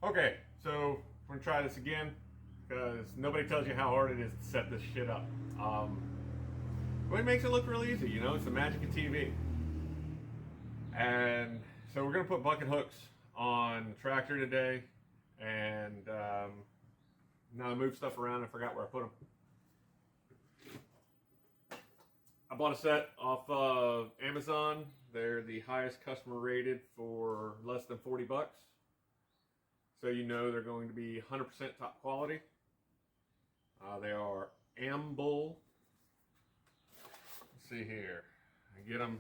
Okay, so we're gonna try this again because nobody tells you how hard it is to set this shit up. But it makes it look real easy, you know, it's the magic of TV. And so we're gonna put bucket hooks on the tractor today, and now I moved stuff around, I forgot where I put them. I bought a set off of Amazon. They're the highest customer rated for less than 40 bucks. So you know they're going to be 100% top quality. They are Ambull. Let's see here. I get them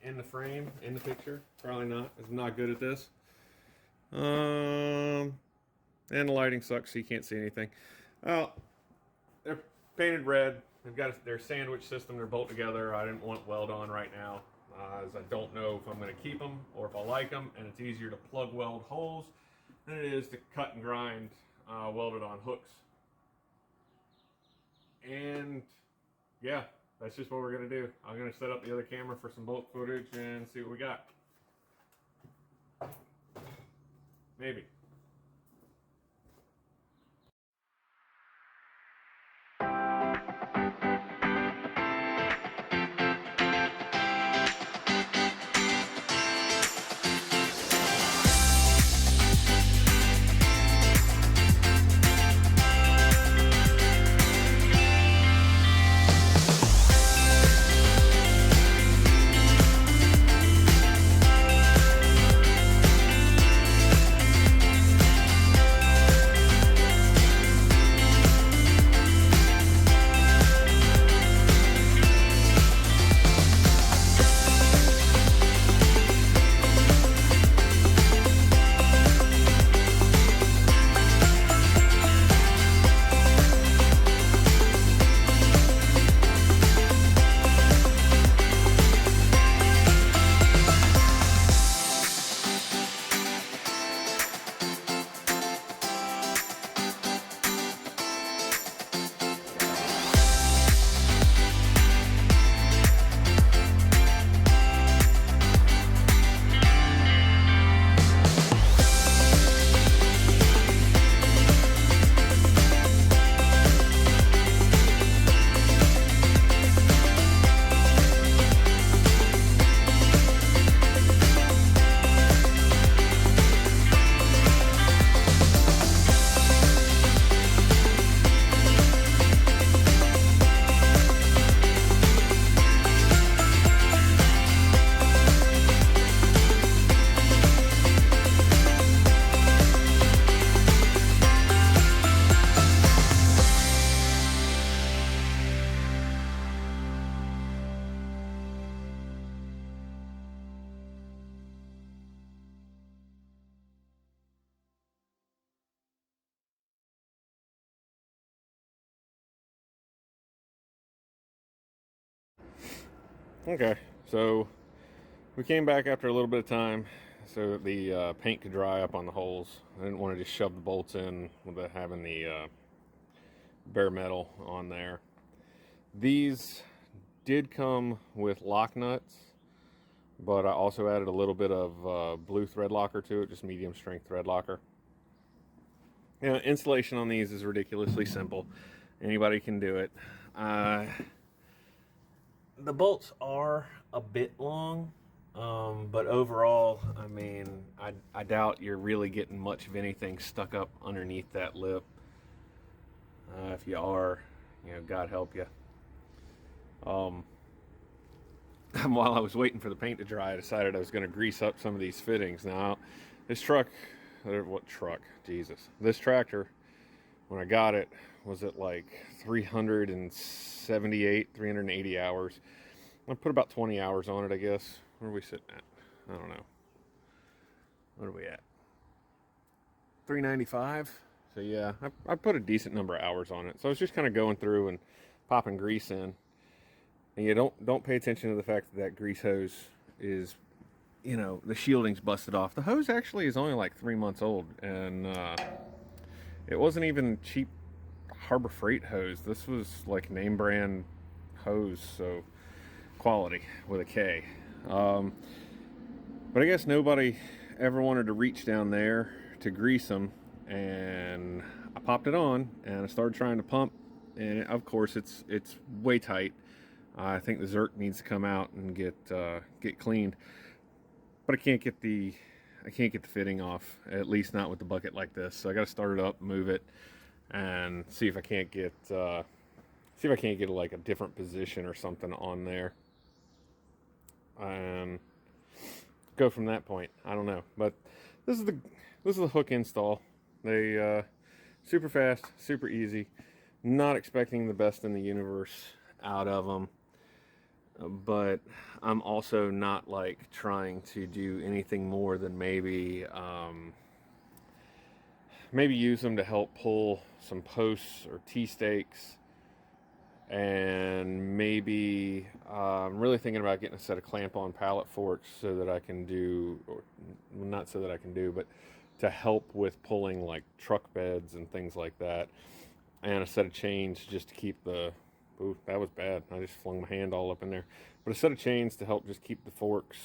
in the frame, in the picture. Probably not. I'm not good at this. And the lighting sucks, so you can't see anything. Well, they're painted red. They've got their sandwich system. They're bolt together. I didn't want weld on right now, as I don't know if I'm going to keep them or if I like them. And it's easier to plug weld holes than it is to cut and grind welded on hooks. And yeah, that's just what we're going to do. I'm going to set up the other camera for some bolt footage and see what we got. Maybe. Okay, so we came back after a little bit of time so that the paint could dry up on the holes. I didn't want to just shove the bolts in without having the bare metal on there. These did come with lock nuts, but I also added a little bit of blue thread locker to it, just medium strength thread locker. You know, installation on these is ridiculously simple. Anybody can do it. The bolts are a bit long, but overall, I mean, I doubt you're really getting much of anything stuck up underneath that lip. If you are, you know, God help you. While I was waiting for the paint to dry, I decided I was going to grease up some of these fittings. Now, this truck, what truck? Jesus. This tractor, when I got it, was at like 378, 380 hours. I put about 20 hours on it, I guess. Where are we sitting at? I don't know. What are we at? 395? So yeah, I put a decent number of hours on it. So I was just kind of going through and popping grease in. And you don't pay attention to the fact that that grease hose is, you know, the shielding's busted off. The hose actually is only like 3 months old, and it wasn't even cheap Harbor Freight hose. This was like name brand hose, so quality with a K. But I guess nobody ever wanted to reach down there to grease them and I popped it on and I started trying to pump, and of course it's way tight. I think the Zerk needs to come out and get cleaned, but I can't get the fitting off, at least not with the bucket like this. So I got to start it up, move it, and see if I can't get like a different position or something on there, and go from that point. I don't know, but this is the hook install. They super fast, super easy. Not expecting the best in the universe out of them, but I'm also not like trying to do anything more than maybe use them to help pull some posts or T-stakes, and maybe I'm really thinking about getting a set of clamp-on pallet forks so that I can do, or not so that I can do, but to help with pulling like truck beds and things like that, and a set of chains just to keep the, ooh, that was bad. I just flung my hand all up in there. But a set of chains to help just keep the forks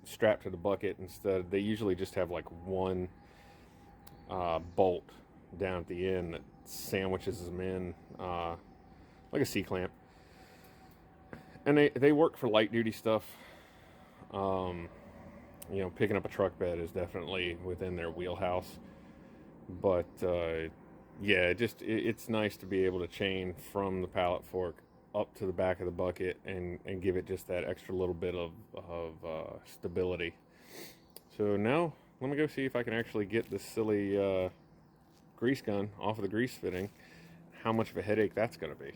strapped to the bucket instead. They usually just have like one bolt down at the end that sandwiches them in like a C-clamp. And they work for light duty stuff. Picking up a truck bed is definitely within their wheelhouse. But yeah, it's nice to be able to chain from the pallet fork up to the back of the bucket and give it just that extra little bit of stability. So now let me go see if I can actually get this silly grease gun off of the grease fitting. How much of a headache that's going to be.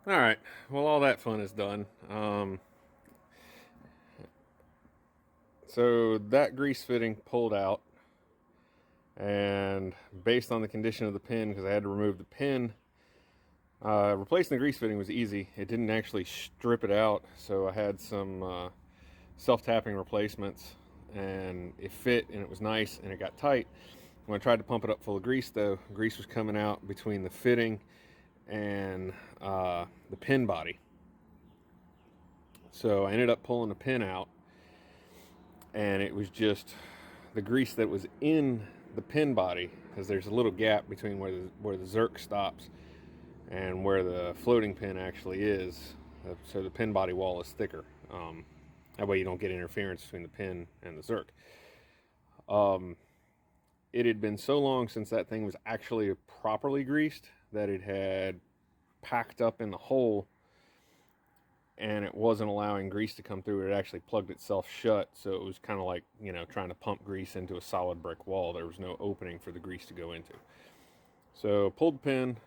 All right. Well, all that fun is done. So that grease fitting pulled out, and based on the condition of the pin, because I had to remove the pin, replacing the grease fitting was easy. It didn't actually strip it out, so I had some self-tapping replacements, and it fit, and it was nice, and it got tight. When I tried to pump it up full of grease, though, grease was coming out between the fitting and the pin body. So I ended up pulling the pin out, and it was just the grease that was in the pin body, because there's a little gap between where the Zerk stops and where the floating pin actually is. So the pin body wall is thicker. That way you don't get interference between the pin and the Zerk. It had been so long since that thing was actually properly greased that it had packed up in the hole, and it wasn't allowing grease to come through. It actually plugged itself shut, so it was kind of like, you know, trying to pump grease into a solid brick wall. There was no opening for the grease to go into. So pulled the pin,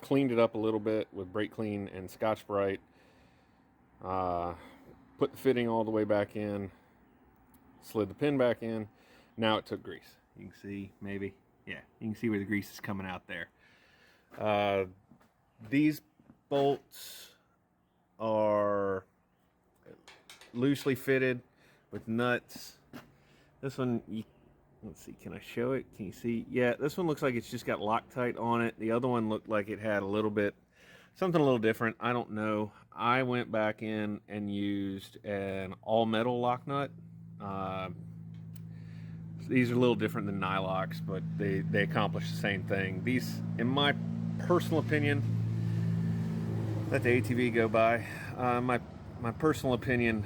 cleaned it up a little bit with brake clean and Scotch-Brite, put the fitting all the way back in, slid the pin back in. Now it took grease. You can see, maybe, yeah, you can see where the grease is coming out there. These bolts are loosely fitted with nuts. This one, let's see, can I show it? Can you see? Yeah, this one looks like it's just got Loctite on it. The other one looked like it had a little bit, something a little different. I don't know. I went back in and used an all-metal lock nut. These are a little different than Nylox, but they accomplish the same thing. These, in my personal opinion, let the ATV go by. My personal opinion,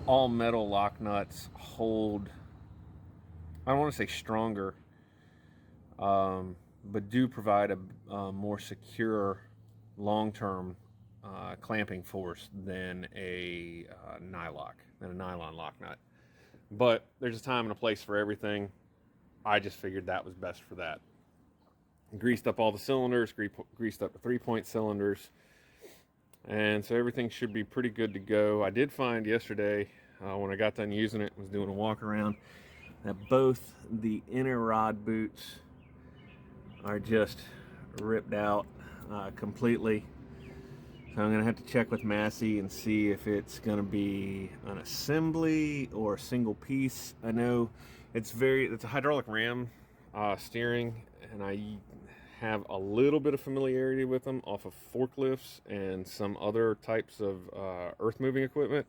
all metal lock nuts hold, I don't want to say stronger, but do provide a more secure long-term clamping force than a nylon lock nut. But there's a time and a place for everything. I just figured that was best for that. Greased up all the cylinders, greased up the 3-point cylinders, and so everything should be pretty good to go. I did find yesterday, when I got done using it, was doing a walk around, that both the inner rod boots are just ripped out completely. So I'm going to have to check with Massey and see if it's going to be an assembly or a single piece. I know it's a hydraulic ram steering, and I have a little bit of familiarity with them off of forklifts and some other types of earth moving equipment.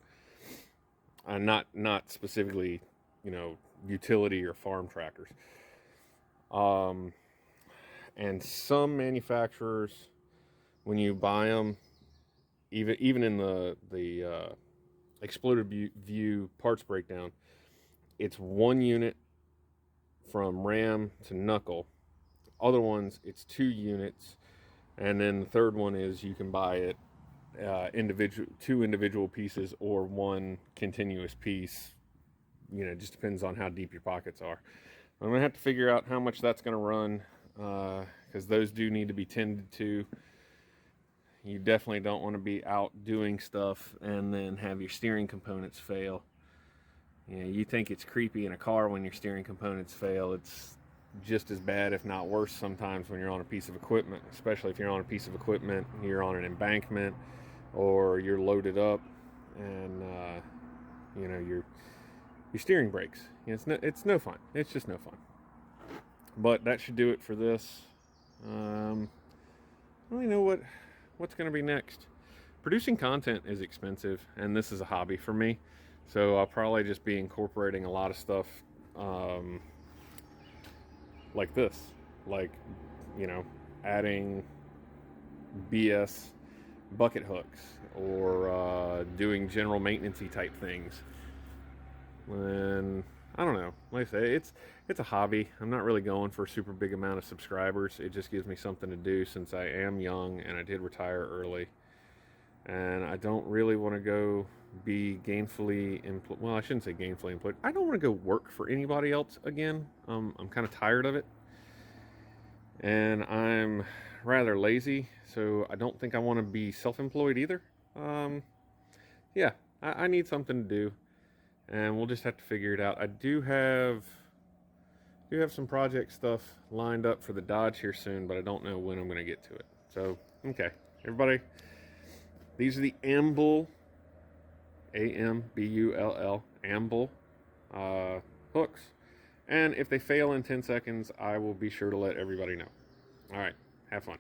Not specifically, you know, utility or farm tractors. And some manufacturers, when you buy them, even in the Exploded View parts breakdown, it's one unit from ram to knuckle. Other ones, it's 2 units, and then the third one is you can buy it two individual pieces or one continuous piece. You know, it just depends on how deep your pockets are. I'm gonna have to figure out how much that's gonna run, because those do need to be tended to. You definitely don't want to be out doing stuff and then have your steering components fail. You know, you think it's creepy in a car when your steering components fail. It's just as bad, if not worse, sometimes when you're on a piece of equipment, especially if you're on a piece of equipment, you're on an embankment, or you're loaded up, and you know, your steering breaks. You know, it's no fun. It's just no fun. But that should do it for this. I don't really know what's going to be next. Producing content is expensive, and this is a hobby for me, so I'll probably just be incorporating a lot of stuff like this, like, you know, adding BS bucket hooks, or doing general maintenance-y type things. And I don't know, like I say, it's a hobby. I'm not really going for a super big amount of subscribers. It just gives me something to do, since I am young and I did retire early, and I don't really want to go be gainfully employed. Well, I shouldn't say gainfully employed. I don't want to go work for anybody else again. I'm kind of tired of it, and I'm rather lazy, so I don't think I want to be self-employed either. Yeah, I need something to do, and we'll just have to figure it out. I do have some project stuff lined up for the Dodge here soon, but I don't know when I'm going to get to it. So, okay, everybody, these are the Ambull, Ambull, Ambull hooks. And if they fail in 10 seconds, I will be sure to let everybody know. All right, have fun.